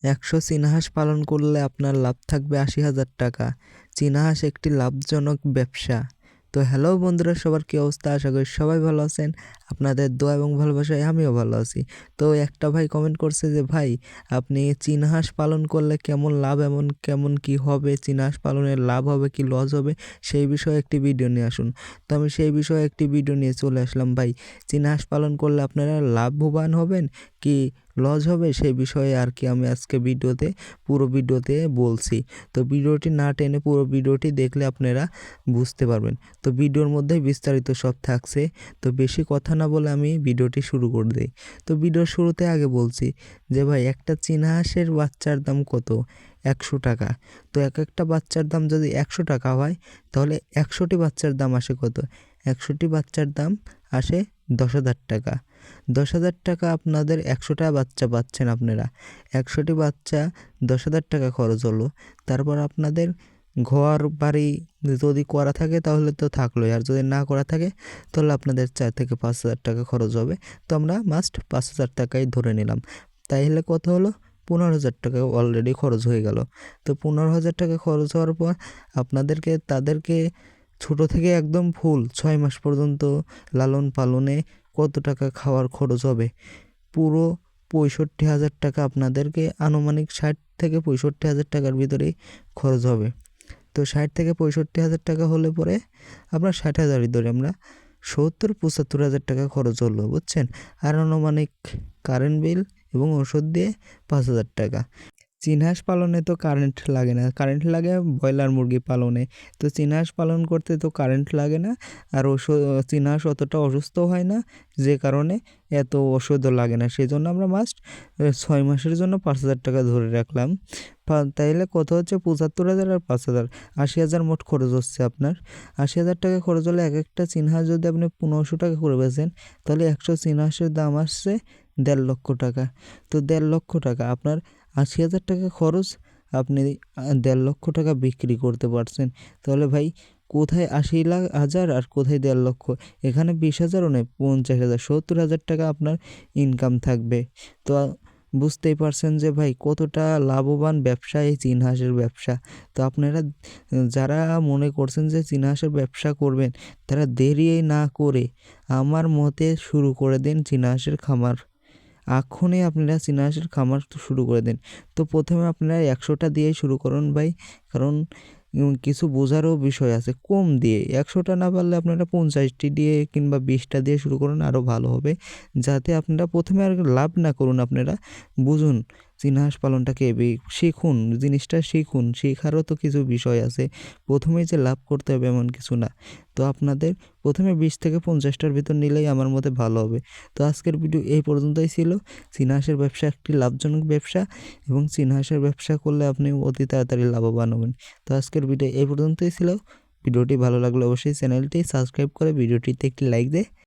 100 চীনা হাঁস পালন করলে আপনার লাভ থাকবে 80,000 টাকা। চীনা হাঁস একটি লাভজনক ব্যবসা। তো হ্যালো বন্ধুরা, সবার কী অবস্থা? আশা করি সবাই ভালো আছেন। আপনাদের দোয়া এবং ভালোবাসায় আমিও ভালো আছি। তো একটা ভাই কমেন্ট করছে যে ভাই, আপনি চীনা হাঁস পালন করলে কেমন লাভ, কেমন কি হবে, চীনা হাঁস পালনের লাভ হবে কি লস হবে, সেই বিষয়ে একটি ভিডিও নিয়ে আসুন। তো আমি সেই বিষয়ে একটি ভিডিও নিয়ে চলে আসলাম। ভাই, চীনা হাঁস পালন করলে আপনারা লাভবান হবেন কি লস হবে, সেই বিষয়ে আর কি আমি আজকে পুরো ভিডিওতে বলছি। তো ভিডিওটি না টেনে পুরো ভিডিওটি দেখলে আপনারা বুঝতে পারবেন। তো ভিডিওর মধ্যে বিস্তারিত সব থাকছে। তো বেশি কথা না বলে আমি ভিডিওটি শুরু করে দিই। তো ভিডিওর শুরুতে আগে বলছি যে ভাই, একটা চীনা হাঁসের বাচ্চার দাম কত? 100 টাকা। তো একটা বাচ্চার দাম যদি 100 টাকা হয়, তাহলে 100টি বাচ্চার দাম আসে কত? 100টি বাচ্চার দাম আসে 10,000 টাকা। 10,000 টাকা আপনাদের 100টা বাচ্চা পাচ্ছেন আপনারা। 100টি বাচ্চা 10,000 টাকা খরচ হলো। তারপর আপনাদের ঘর বাড়ি যদি করা থাকে তাহলে তো থাকলোই, আর যদি না করা থাকে তাহলে আপনাদের 4 থেকে 5,000 টাকা খরচ হবে। তো আমরা মাস্ট 5,000 টাকাই ধরে নিলাম। তাইলে কত হলো? 15,000 টাকা অলরেডি খরচ হয়ে গেল। তো 15,000 টাকা খরচ হওয়ার পর তাদেরকে ছোট থেকে একদম ফুল 6 মাস পর্যন্ত লালন পালনে কত টাকা খাওয়ার খরচ হবে? পুরো 65,000 টাকা আপনাদেরকে, আনুমানিক 60 থেকে 65,000 টাকার ভিতরেই খরচ হবে। তো 60 থেকে 65,000 টাকা হলে পরে আপনার 60,000ই ধরে আমরা, 70-75,000 টাকা খরচ হলো, বুঝছেন? আর আনুমানিক কারেন্ট বিল এবং ওষুধ দিয়ে 5,000 টাকা। চীনা হাঁস পালনে তো কারেন্ট লাগে না, কারেন্ট লাগে ব্রয়লার মুরগি পালনে। তো চীনা হাঁস পালন করতে তো কারেন্ট লাগে না, আর চীনা হাঁস অতটা অসুস্থ হয় না, যে কারণে এত ওষুধও লাগে না। সেই জন্য আমরা মাস্ট 6 মাসের জন্য 5,000 টাকা ধরে রাখলাম। তাইলে কত হচ্ছে? 75,000 আর 5,000, 80,000 মোট খরচ হচ্ছে আপনার। 80,000 টাকা খরচ হলে এক একটা চীনা হাঁস যদি আপনি 1500 টাকা করে বেচেন, তাহলে 100 চীনা হাঁসের দাম আসছে 1.5 লক্ষ টাকা। তো 1.5 লক্ষ টাকা আপনার, 80,000 টাকা খরচ, আপনি 1.5 লক্ষ টাকা বিক্রি করতে পারছেন। তাহলে ভাই, কোথায় 80,000 আর কোথায় 1.5 লক্ষ? এখানে 20,000ও নেই, 50,000, 70,000 টাকা আপনার ইনকাম থাকবে। তো বুঝতেই পারছেন যে ভাই, কতটা লাভবান ব্যবসা এই চীনা হাঁসের ব্যবসা। তো আপনারা যারা মনে করছেন যে চীনা হাঁসের ব্যবসা করবেন, তারা দেরি না করে আমার মতে শুরু করে দিন চীনা হাঁসের খামার। এখনই আপনারা চীনা হাঁসের খামার শুরু করে দিন। তো প্রথমে আপনারা 100টা দিয়েই শুরু করুন ভাই, কারণ কিছু বোঝারও বিষয় আছে। কম দিয়ে 100টা না পারলে আপনারা 50টি দিয়ে কিংবা 20টা দিয়ে শুরু করুন, আরও ভালো হবে। যাতে আপনারা প্রথমে আর লাভ না করুন, আপনারা বুঝুন চীনা হাঁস পালনটাকে, শিখুন, জিনিসটা শিখুন। শেখারও তো কিছু বিষয় আছে, প্রথমেই যে লাভ করতে হবে এমন কিছু না। তো আপনাদের প্রথমে 20 থেকে 50টার ভিতর নিলেই আমার মতে ভালো হবে। তো আজকের ভিডিও এই পর্যন্তই ছিল। চীনা হাঁসের ব্যবসা একটি লাভজনক ব্যবসা, এবং চীনা হাঁসের ব্যবসা করলে আপনি অতি তাড়াতাড়ি লাভবান হবেন। তো আজকের ভিডিও এই পর্যন্তই ছিল। ভিডিওটি ভালো লাগলে অবশ্যই চ্যানেলটি সাবস্ক্রাইব করে ভিডিওটিতে একটি লাইক দিয়ে